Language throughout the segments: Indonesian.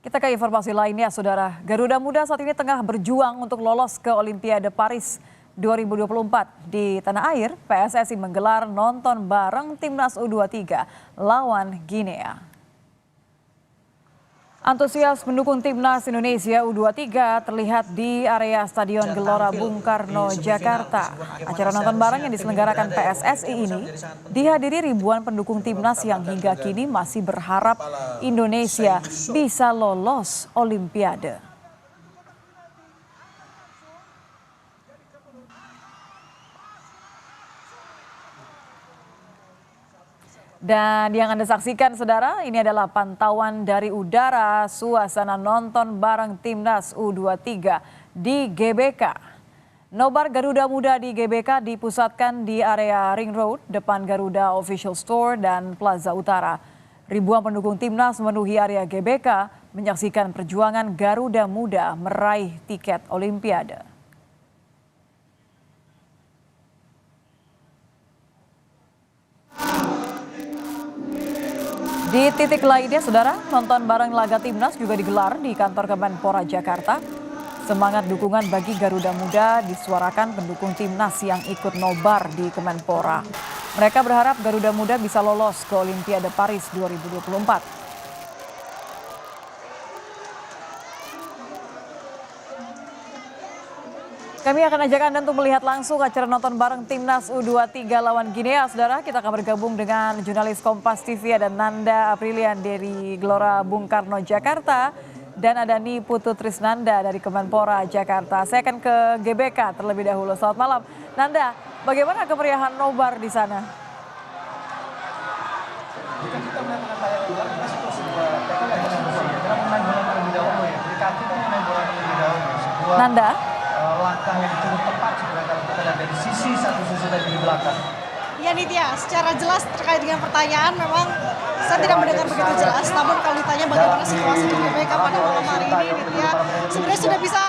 Kita ke informasi lainnya, Saudara. Garuda Muda saat ini tengah berjuang untuk lolos ke Olimpiade Paris 2024. Di tanah air, PSSI menggelar nonton bareng Timnas U23 lawan Guinea. Antusias mendukung Timnas Indonesia U23 terlihat di area Stadion Gelora Bung Karno, Jakarta. Acara nonton bareng yang diselenggarakan PSSI ini dihadiri ribuan pendukung Timnas yang hingga kini masih berharap Indonesia bisa lolos Olimpiade. Dan yang Anda saksikan, Saudara, ini adalah pantauan dari udara suasana nonton bareng Timnas U23 di GBK. Nobar Garuda Muda di GBK dipusatkan di area Ring Road, depan Garuda Official Store dan Plaza Utara. Ribuan pendukung Timnas memenuhi area GBK menyaksikan perjuangan Garuda Muda meraih tiket Olimpiade. Di titik lainnya, Saudara, nonton bareng laga Timnas juga digelar di kantor Kemenpora Jakarta. Semangat dukungan bagi Garuda Muda disuarakan pendukung Timnas yang ikut nobar di Kemenpora. Mereka berharap Garuda Muda bisa lolos ke Olimpiade Paris 2024. Kami akan ajak Anda untuk melihat langsung acara nonton bareng Timnas U23 lawan Guinea. Saudara, kita akan bergabung dengan jurnalis Kompas TV ada Nanda Aprilian dari Gelora Bung Karno, Jakarta. Dan ada Niputu Trisnanda dari Kemenpora Jakarta. Saya akan ke GBK terlebih dahulu. Selamat malam. Nanda, bagaimana kemeriahan nobar di sana? Nanda? Langkah yang cukup tepat sebenarnya kalau kita lihat dari satu sisi tadi di belakang. Ya Nitya, secara jelas terkait dengan pertanyaan memang saya tidak mendengar begitu jelas. Namun kalau ditanya bagaimana situasi di GBK pada malam hari ini, Nitya sebenarnya sudah bisa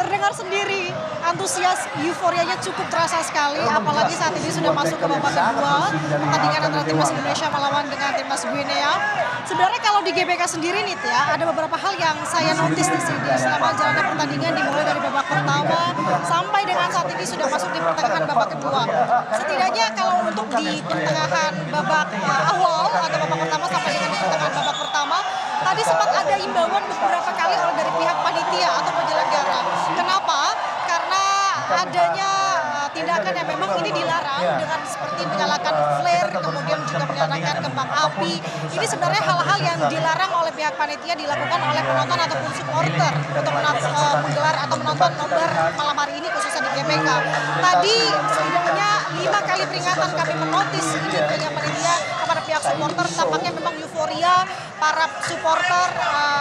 terdengar sendiri. Antusias euforianya cukup terasa sekali, apalagi saat ini sudah masuk ke babak kedua pertandingan antara Timnas Indonesia melawan dengan Timnas Guinea. Sebenarnya kalau di GBK sendiri nih ya, ada beberapa hal yang saya notice di sini selama jalannya pertandingan dimulai dari babak pertama sampai dengan saat ini sudah masuk di pertengahan babak kedua. Setidaknya kalau untuk di pertengahan babak awal atau babak pertama sampai dengan di pertengahan babak pertama, tadi sempat ada imbauan beberapa kali oleh dari pihak panitia atau penyelenggara. Kenapa? Karena adanya tindakan yang memang ini dilarang dengan seperti menyalakan flare, kemudian juga menyalakan kembang api. Ini sebenarnya hal-hal yang dilarang oleh pihak panitia dilakukan oleh penonton ataupun supporter untuk menggelar atau menonton nobar malam hari ini khususnya di GBK. Tadi setidaknya 5 kali peringatan kami menotis ini dengan panitia kepada pihak supporter. Tampaknya memang euforia para supporter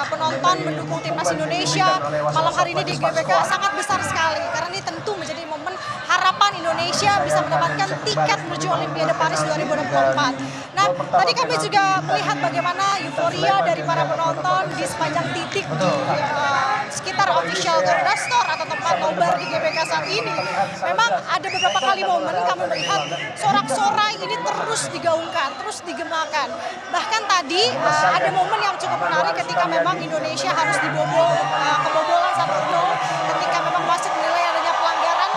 penonton mendukung Timnas Indonesia malam hari ini di GBK sangat besar sekali karena ini tentu menjadi momen harapan Indonesia bisa mendapatkan tiket menuju Olimpiade Paris 2024. Nah, tadi kami juga melihat bagaimana euforia dari para penonton di sepanjang titik di sekitar official Garuda Store atau tempat nobar di GBK saat ini. Memang ada beberapa kali momen kami melihat sorak-sorai ini terus digaungkan, terus digemakan. Bahkan tadi ada momen yang cukup menarik ketika memang Indonesia harus dibobol kebobolan 1-0 ketika memang wasit menilai adanya pelanggaran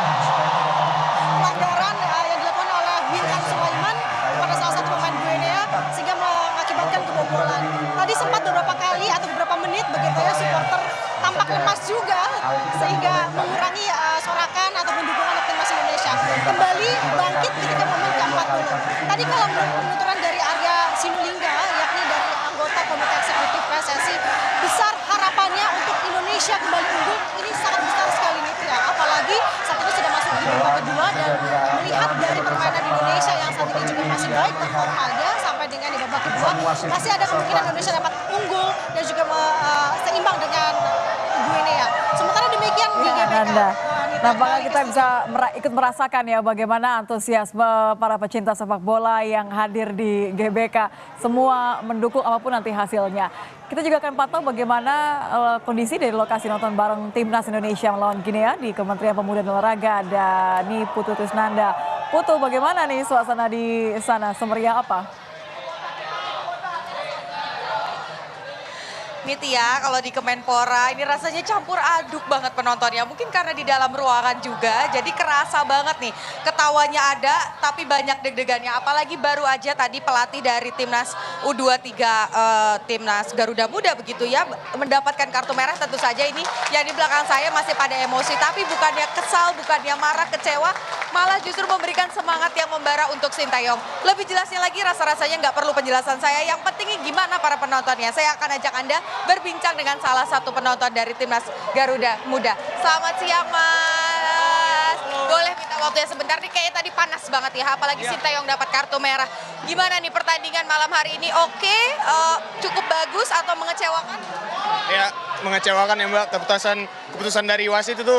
yang dilakukan oleh Wilhan Sulaiman kepada salah satu pemain Guinea sehingga mengakibatkan kebobolan. Tadi sempat beberapa kali atau beberapa menit begitu ya supporter tampak lemas juga sehingga mengurangi sorakan atau dukungan Timnas Indonesia. Kembali bangkit ketika momen ke-40. Tadi kalau penuturan dari Arya Sinulinga yakni dari anggota Komite Eksekutif PSSI, besar harapannya untuk Indonesia kembali unggul ini sangat besar sekali nih ya. Apalagi saat ini sudah masuk di babak kedua dan melihat dari permainan Indonesia yang saat ini juga masih baik performanya sampai dengan di babak kedua masih ada kemungkinan Indonesia dapat unggul dan juga seimbang dengan Guinea. Sementara demikian di GBK. Nampaknya kita bisa ikut merasakan ya bagaimana antusiasme para pecinta sepak bola yang hadir di GBK. Semua mendukung apapun nanti hasilnya. Kita juga akan pantau bagaimana kondisi dari lokasi nonton bareng Timnas Indonesia melawan Guinea di Kementerian Pemuda dan Olahraga. Ada Niputu Trisnanda. Putu, bagaimana nih suasana di sana? Semeriah apa? Nitya, kalau di Kemenpora ini rasanya campur aduk banget penontonnya. Mungkin karena di dalam ruangan juga, jadi kerasa banget nih. Ketawanya ada, tapi banyak deg-degannya. Apalagi baru aja tadi pelatih dari Timnas U23, Timnas Garuda Muda begitu ya, mendapatkan kartu merah. Tentu saja ini yang di belakang saya masih pada emosi. Tapi bukannya kesal, bukannya marah, kecewa, malah justru memberikan semangat yang membara untuk Sintayong. Lebih jelasnya lagi, rasa-rasanya nggak perlu penjelasan saya. Yang pentingnya gimana para penontonnya. Saya akan ajak Anda berbincang dengan salah satu penonton dari Timnas Garuda Muda. Selamat siang, Mas. Boleh minta waktunya sebentar nih, kayaknya tadi panas banget ya, apalagi Sintayong dapat kartu merah. Gimana nih pertandingan malam hari ini? Oke, cukup bagus atau mengecewakan? Ya, mengecewakan ya Mbak. Keputusan dari wasit itu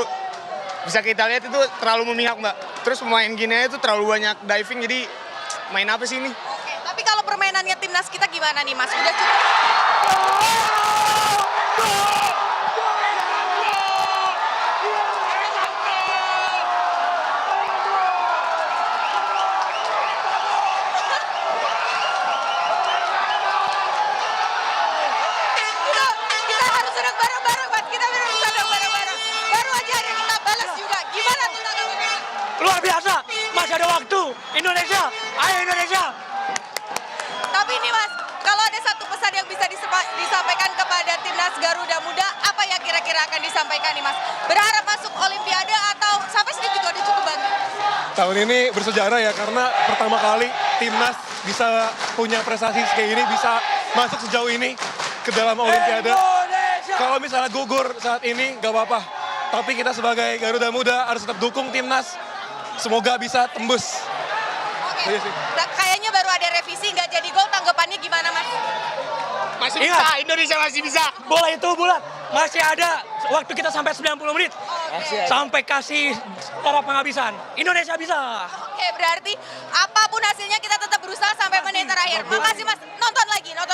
bisa kita lihat itu terlalu memihak Mbak. Terus pemain Guinea itu terlalu banyak diving, jadi main apa sih ini? Oke, tapi kalau permainannya timnas kita gimana nih Mas? Udah cukup? Kita harus senang bareng-bareng, Mas. Kita harus senang bareng-bareng. Baru aja ada kita balas juga. Gimana tuh tanggapannya? Luar biasa, masih ada waktu. Indonesia, ayo Indonesia. Tapi ini Mas, kalau ada satu pesan yang bisa disampaikan kepada Timnas Garuda Muda, apa yang kira-kira akan disampaikan nih Mas? Berharap masuk Olimpiade atau sampai sini juga udah cukup bangga? Tahun ini bersejarah ya, karena pertama kali Timnas bisa punya prestasi kayak ini, bisa masuk sejauh ini ke dalam Olimpiade. Kalau misalnya gugur saat ini nggak apa-apa, tapi kita sebagai Garuda Muda harus tetap dukung Timnas. Semoga bisa tembus. Oke, kayaknya baru ada revisi, nggak jadi gol, tanggapannya gimana Mas? Masih Ingat. bisa, Indonesia masih bisa. Bola itu bulat, masih ada waktu kita sampai 90 menit. Oke. Sampai kasih secara penghabisan. Indonesia bisa. Oke, berarti apapun hasilnya kita tetap berusaha sampai menit terakhir. Makasih Mas, nonton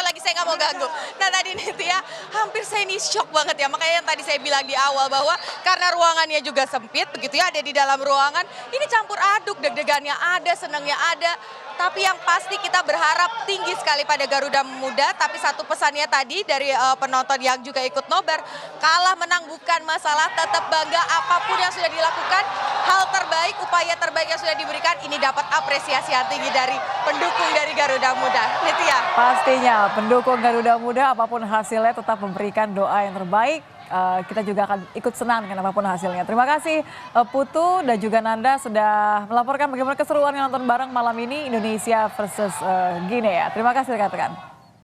lagi, saya nggak mau ganggu. Nah tadi Nitya, hampir saya ini shock banget ya. Makanya yang tadi saya bilang di awal bahwa karena ruangannya juga sempit, begitu ya, ada di dalam ruangan. Ini campur aduk, deg-degannya ada, senangnya ada. Tapi yang pasti kita berharap tinggi sekali pada Garuda Muda. Tapi satu pesannya tadi dari penonton yang juga ikut nobar, kalah menang bukan masalah, tetap bangga apapun yang sudah dilakukan. Hal terbaik, upaya terbaik yang sudah diberikan, ini dapat apresiasi yang tinggi dari pendukung dari Garuda Muda. Nitya. Pastinya pendukung Garuda Muda apapun hasilnya tetap memberikan doa yang terbaik. Kita juga akan ikut senang dengan apapun hasilnya. Terima kasih Putu dan juga Nanda sudah melaporkan bagaimana keseruan yang nonton bareng malam ini Indonesia versus Guinea. Terima kasih rekan-rekan.